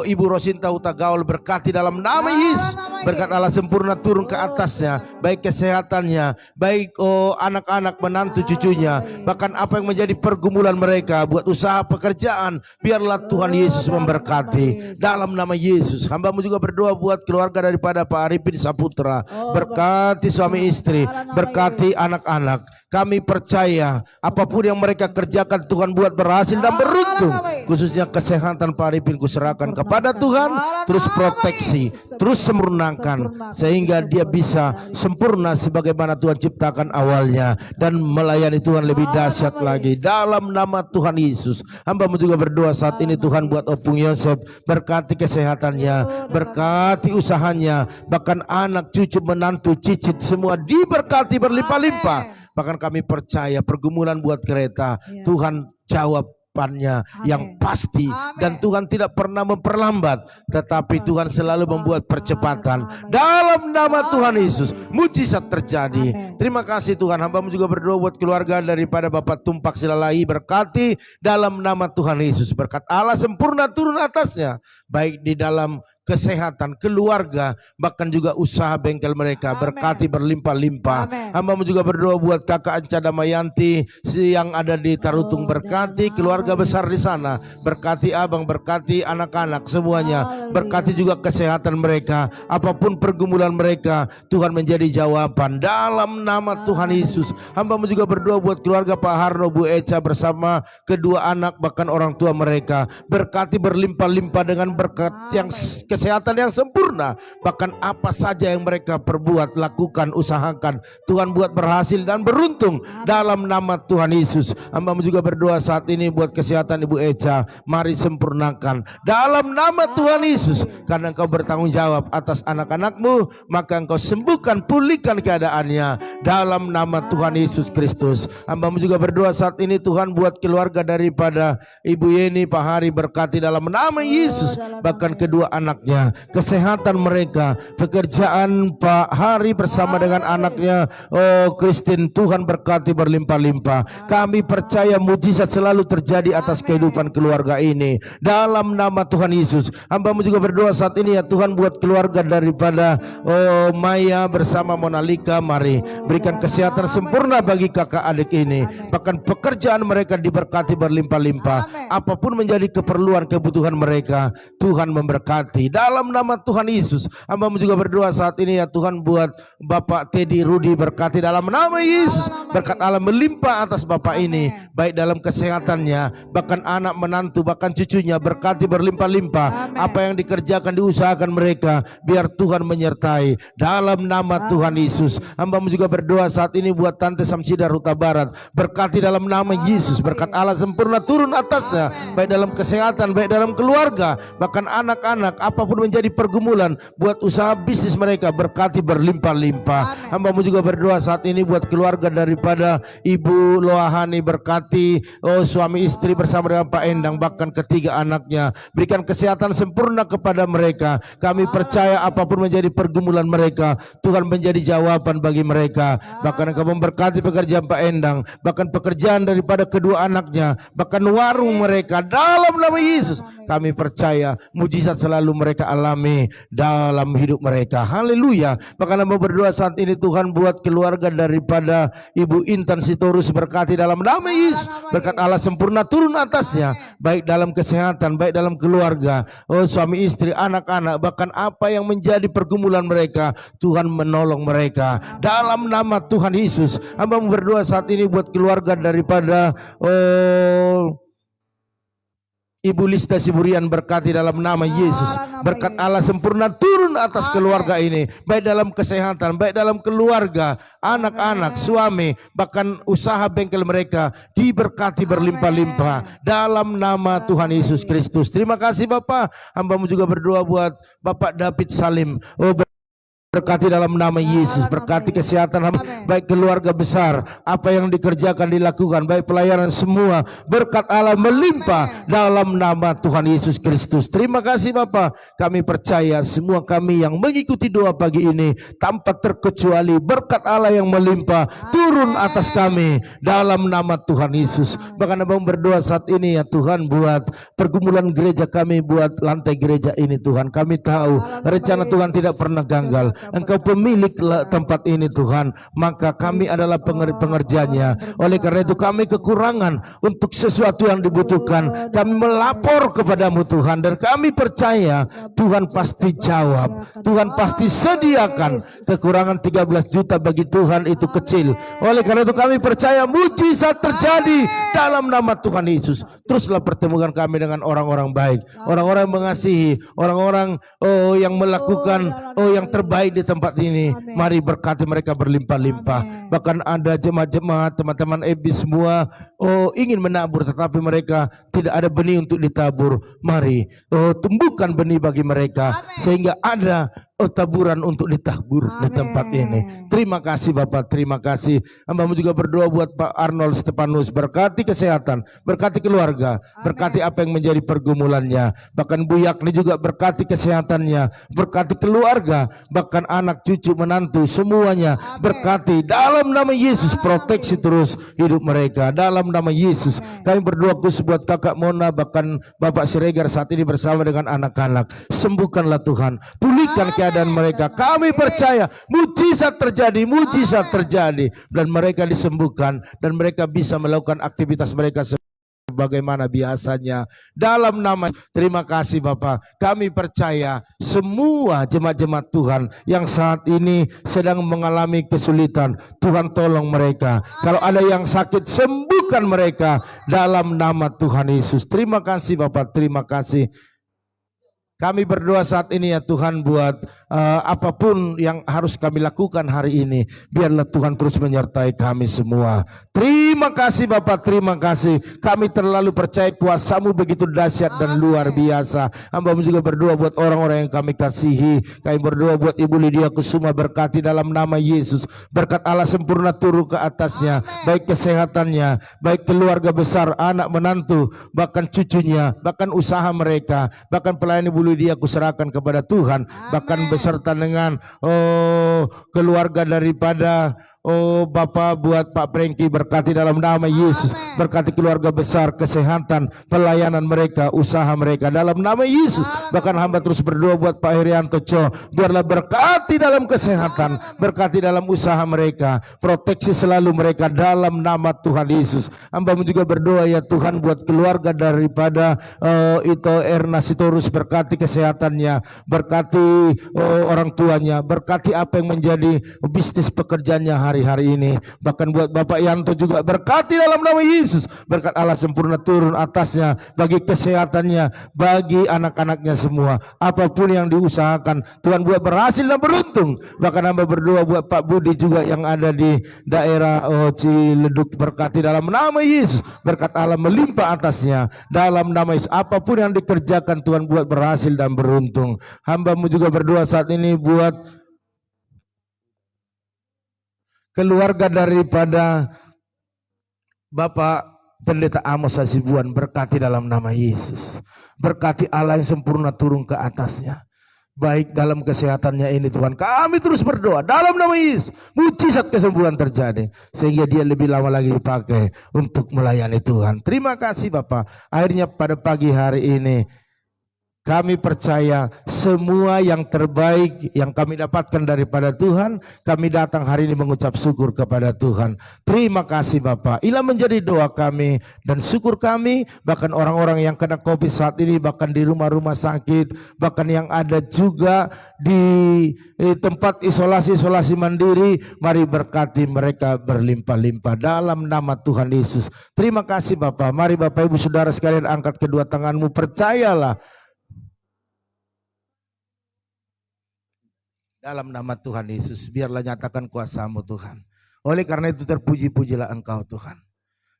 Ibu Rosinta Utagaul, berkati dalam nama Yesus. Berkat Allah sempurna turun ke atasnya, baik kesehatannya, baik anak-anak, menantu, cucunya. Bahkan apa yang menjadi pergumulan mereka buat usaha pekerjaan, biarlah Tuhan Yesus memberkati dalam nama Yesus. Hamba-Mu juga berdoa buat keluarga daripada Pak Arifin Saputra. Berkati suami istri, berkati anak-anak. Kami percaya apapun yang mereka kerjakan Tuhan buat berhasil dan beruntung. Khususnya kesehatan Pak Arifin kuserahkan kepada Tuhan. Terus proteksi, terus sempurnakan, sehingga dia bisa sempurna sebagaimana Tuhan ciptakan awalnya. Dan melayani Tuhan lebih dahsyat lagi. Dalam nama Tuhan Yesus. Hamba juga berdoa saat ini Tuhan buat Opung Yosef. Berkati kesehatannya, berkati usahanya. Bahkan anak, cucu, menantu, cicit semua diberkati berlimpah-limpah. Bahkan kami percaya pergumulan buat kereta, Tuhan jawabannya yang pasti. Dan Tuhan tidak pernah memperlambat, tetapi Tuhan selalu membuat percepatan. Dalam nama Tuhan Yesus, mujizat terjadi. Terima kasih Tuhan. Hamba-Mu juga berdoa buat keluarga daripada Bapak Tumpak Silalai. Berkati dalam nama Tuhan Yesus. Berkat Allah sempurna turun atasnya, baik di dalam kesehatan, keluarga, bahkan juga usaha bengkel mereka.
Amin.
Berkati berlimpah-limpah.
Amin.
Hamba juga berdoa buat kakak Anca Damayanti yang ada di Tarutung. Berkati keluarga besar di sana. Berkati abang, berkati anak-anak semuanya. Berkati juga kesehatan mereka. Apapun pergumulan mereka, Tuhan menjadi jawaban dalam nama Tuhan Yesus. Hamba juga berdoa buat keluarga Pak Harno, Bu Eca bersama kedua anak bahkan orang tua mereka. Berkati berlimpah-limpah dengan berkat yang kesehatan yang sempurna. Bahkan apa saja yang mereka perbuat, lakukan, usahakan, Tuhan buat berhasil dan beruntung dalam nama Tuhan Yesus. Hamba juga berdoa saat ini buat kesehatan Ibu Eca. Mari sempurnakan dalam nama Tuhan Yesus. Karena Engkau bertanggung jawab atas anak-anakmu, maka Engkau sembuhkan, pulihkan keadaannya dalam nama Tuhan Yesus Kristus. Hamba juga berdoa saat ini Tuhan buat keluarga daripada Ibu Yeni, Pak Hari, berkati dalam nama Yesus. Bahkan kedua anaknya, kesehatan mereka, pekerjaan Pak Hari bersama dengan anaknya Christine, Tuhan berkati berlimpah-limpah. Kami percaya mujizat selalu terjadi atas kehidupan keluarga ini dalam nama Tuhan Yesus. Hamba juga berdoa saat ini ya Tuhan buat keluarga daripada Maya bersama Monalika. Mari berikan kesehatan sempurna bagi kakak adik ini. Bahkan pekerjaan mereka diberkati berlimpah-limpah. Apapun menjadi keperluan kebutuhan mereka, Tuhan memberkati dalam nama Tuhan Yesus. Hamba juga berdoa saat ini ya Tuhan buat Bapak Teddy Rudi, berkati dalam nama Yesus. Berkat Allah melimpah atas Bapak ini, baik dalam kesehatannya, bahkan anak menantu, bahkan cucunya, berkati berlimpah-limpah. Apa yang dikerjakan, diusahakan mereka, biar Tuhan menyertai dalam nama Tuhan Yesus. Hamba juga berdoa saat ini buat Tante Samsida Huta Barat, berkati dalam nama Yesus. Berkat Allah sempurna turun atasnya, baik dalam kesehatan, baik dalam keluarga, bahkan anak-anak, apapun menjadi pergumulan buat usaha bisnis mereka, berkati berlimpah-limpah. Hamba juga berdoa saat ini buat keluarga daripada Ibu Loahani, berkati suami istri bersama dengan Pak Endang, bahkan ketiga anaknya, berikan kesehatan sempurna kepada mereka. Kami percaya apapun menjadi pergumulan mereka, Tuhan menjadi jawaban bagi mereka. Bahkan Engkau memberkati pekerjaan Pak Endang, bahkan pekerjaan daripada kedua anaknya, bahkan warung mereka dalam nama Yesus. Kami percaya mujizat selalu mereka alami dalam hidup mereka. Haleluya. Bahkan Hamba berdoa saat ini Tuhan buat keluarga daripada Ibu Intan Sitorus, berkati dalam nama Yesus. Berkat Allah sempurna turun atasnya, baik dalam kesehatan, baik dalam keluarga, suami istri, anak-anak, bahkan apa yang menjadi pergumulan mereka, Tuhan menolong mereka dalam nama Tuhan Yesus. Hamba berdoa saat ini buat keluarga daripada Ibu Lista Siburian, berkati dalam nama Yesus. Berkat Allah sempurna turun atas keluarga ini, baik dalam kesehatan, baik dalam keluarga, anak-anak, suami, bahkan usaha bengkel mereka diberkati berlimpah-limpah dalam nama Tuhan Yesus Kristus. Terima kasih Bapak. Hamba juga berdoa buat Bapak David Salim, berkati dalam nama Yesus. Berkati kesehatan baik keluarga besar, apa yang dikerjakan dilakukan, baik pelayanan semua, berkat Allah melimpah dalam nama Tuhan Yesus Kristus. Terima kasih Bapak. Kami percaya semua kami yang mengikuti doa pagi ini tanpa terkecuali berkat Allah yang melimpah turun atas kami dalam nama Tuhan Yesus. Bahkan Abang berdoa saat ini ya Tuhan buat pergumulan gereja kami, buat lantai gereja ini Tuhan. Kami tahu rencana Tuhan tidak pernah gagal. Engkau pemilik tempat ini Tuhan, maka kami adalah pengerjanya. Oleh karena itu kami kekurangan untuk sesuatu yang dibutuhkan, kami melapor kepadamu Tuhan, dan kami percaya Tuhan pasti jawab, Tuhan pasti sediakan. Kekurangan 13 juta bagi Tuhan itu kecil. Oleh karena itu kami percaya mujizat terjadi dalam nama Tuhan Yesus. Teruslah pertemukan kami dengan orang-orang baik, orang-orang yang mengasihi, orang-orang yang melakukan yang terbaik di tempat ini. Mari berkati mereka berlimpah-limpah. Bahkan ada jemaat-jemaat, teman-teman EBI semua ingin menabur, tetapi mereka tidak ada benih untuk ditabur. Mari tumbuhkan benih bagi mereka, sehingga ada taburan untuk ditabur di tempat ini. Terima kasih Bapak, terima kasih. Hamba-Mu juga berdoa buat Pak Arnold Stefanus, berkati kesehatan, berkati keluarga, berkati apa yang menjadi pergumulannya. Bahkan Bu Yakni juga berkati kesehatannya, berkati keluarga, bahkan anak, cucu, menantu, semuanya berkati dalam nama Yesus. Proteksi terus hidup mereka dalam nama Yesus. Kami berdoa khusus buat Kakak Mona, bahkan Bapak Siregar saat ini bersama dengan anak-anak. Sembuhkanlah Tuhan, pulihkan keadaan mereka. Kami percaya mujizat terjadi dan mereka disembuhkan dan mereka bisa melakukan aktivitas mereka bagaimana biasanya dalam nama. Terima kasih Bapak. Kami percaya semua jemaat-jemaat Tuhan yang saat ini sedang mengalami kesulitan, Tuhan tolong mereka. Kalau ada yang sakit, sembuhkan mereka dalam nama Tuhan Yesus. Terima kasih Bapak, terima kasih. Kami berdoa saat ini ya Tuhan, buat apapun yang harus kami lakukan hari ini, biarlah Tuhan terus menyertai kami semua. Terima kasih Bapak, terima kasih. Kami terlalu percaya kuasa-Mu begitu dahsyat dan luar biasa. Hamba-Mu juga berdoa buat orang-orang yang kami kasihi. Kami berdoa buat Ibu Lydia Kusuma, berkati dalam nama Yesus. Berkat Allah sempurna turun ke atasnya, baik kesehatannya, baik keluarga besar, anak, menantu, bahkan cucunya, bahkan usaha mereka, bahkan pelayan Ibu Lydia kuserahkan kepada Tuhan. Bahkan beserta dengan keluarga daripada Bapak buat Pak Prengki, berkati dalam nama Yesus. Berkati keluarga besar, kesehatan, pelayanan mereka, usaha mereka dalam nama Yesus. Bahkan hamba terus berdoa buat Pak Herianto Co, biarlah berkati dalam kesehatan, berkati dalam usaha mereka, proteksi selalu mereka dalam nama Tuhan Yesus. Hamba juga berdoa ya Tuhan buat keluarga daripada Ito Erna Sitorus, berkati kesehatannya, berkati orang tuanya, berkati apa yang menjadi bisnis pekerjaannya hari-hari ini. Bahkan buat Bapak Yanto juga berkati dalam nama Yesus. Berkat Allah sempurna turun atasnya, bagi kesehatannya, bagi anak-anaknya semua. Apapun yang diusahakan, Tuhan buat berhasil dan beruntung. Bahkan hamba berdoa buat Pak Budi juga yang ada di daerah Ciledug, berkati dalam nama Yesus. Berkat Allah melimpah atasnya dalam nama Yesus. Apapun yang dikerjakan, Tuhan buat berhasil dan beruntung. Hamba-Mu juga berdoa saat ini buat keluarga daripada Bapak Pendeta Amos Hasibuan, berkati dalam nama Yesus. Berkati Allah yang sempurna turun ke atasnya, baik dalam kesehatannya ini Tuhan. Kami terus berdoa dalam nama Yesus, mujizat kesembuhan terjadi, sehingga dia lebih lama lagi dipakai untuk melayani Tuhan. Terima kasih Bapak. Akhirnya pada pagi hari ini kami percaya semua yang terbaik yang kami dapatkan daripada Tuhan, kami datang hari ini mengucap syukur kepada Tuhan. Terima kasih Bapak. Inilah menjadi doa kami dan syukur kami. Bahkan orang-orang yang kena COVID saat ini, bahkan di rumah-rumah sakit, bahkan yang ada juga di tempat isolasi mandiri, mari berkati mereka berlimpah-limpah dalam nama Tuhan Yesus. Terima kasih Bapak. Mari Bapak Ibu Saudara sekalian angkat kedua tanganmu, percayalah dalam nama Tuhan Yesus. Biarlah nyatakan kuasa-Mu Tuhan. Oleh karena itu terpuji-pujilah Engkau Tuhan.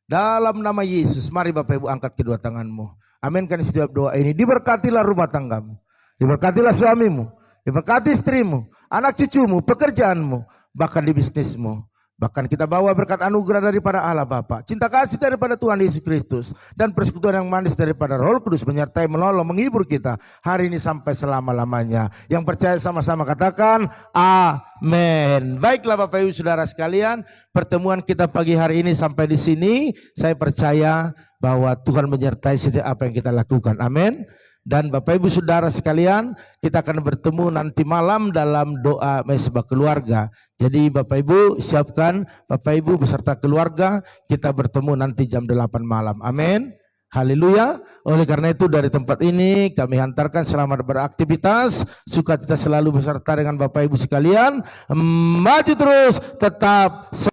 Dalam nama Yesus, mari Bapak Ibu angkat kedua tanganmu. Aminkan setiap doa ini. Diberkatilah rumah tanggamu, diberkatilah suamimu, diberkati istrimu, anak cucumu, pekerjaanmu, bahkan di bisnismu. Bahkan kita bawa berkat anugerah daripada Allah Bapa, cinta kasih daripada Tuhan Yesus Kristus, dan persekutuan yang manis daripada Roh Kudus menyertai, menolong, menghibur kita hari ini sampai selama-lamanya. Yang percaya sama-sama katakan amin. Baiklah Bapak Ibu Saudara sekalian, pertemuan kita pagi hari ini sampai di sini. Saya percaya bahwa Tuhan menyertai setiap apa yang kita lakukan. Amin. Dan Bapak Ibu Saudara sekalian, kita akan bertemu nanti malam dalam doa mesbah keluarga. Jadi Bapak Ibu siapkan, Bapak Ibu beserta keluarga, kita bertemu nanti jam 8 malam. Amin. Haleluya. Oleh karena itu dari tempat ini kami hantarkan selamat beraktivitas, sukacita selalu beserta dengan Bapak Ibu sekalian. Maju terus, tetap